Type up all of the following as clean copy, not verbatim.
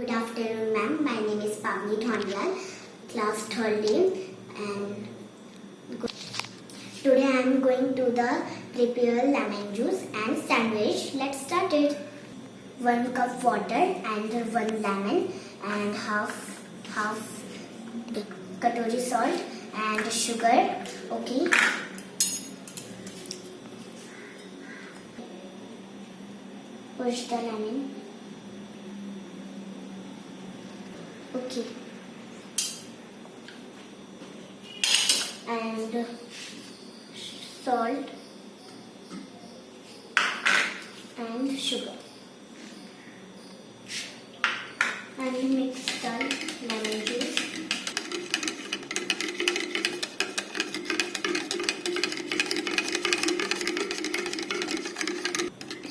Good afternoon, ma'am. My name is Pawani, class 3rd day, and today I am going to prepare lemon juice and sandwich. Let's start it. 1 cup water and 1 lemon and half katori salt and sugar. Okay. Push the lemon. Okay. And salt and sugar. And mix the lemon juice.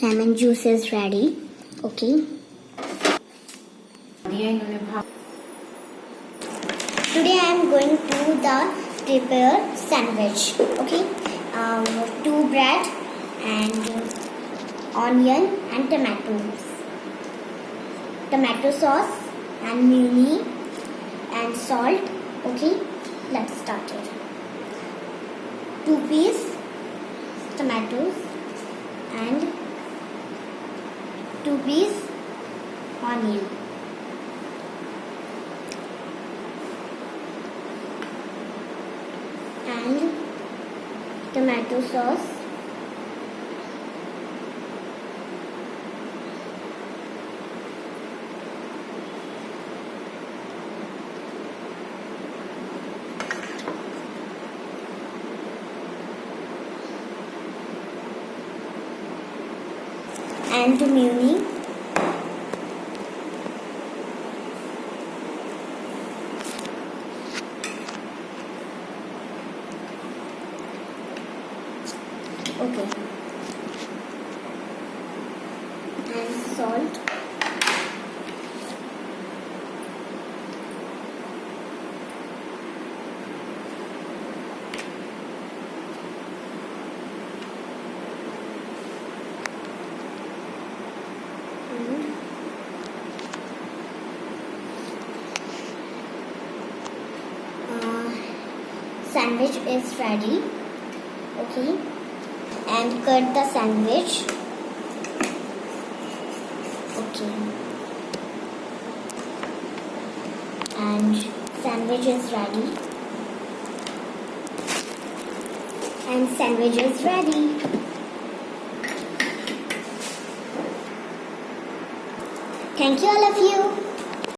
Lemon juice is ready. Okay. Today I am going to prepare sandwich. Okay. 2 bread and onion and tomatoes. Tomato sauce and mayonnaise and salt. Okay. Let's start it. 2 piece tomatoes and 2 piece onion. And tomato sauce and mayonnaise. Okay. And salt. Sandwich is ready. Okay. And cut the sandwich. Okay. And sandwich is ready. And sandwich is ready. Thank you all of you.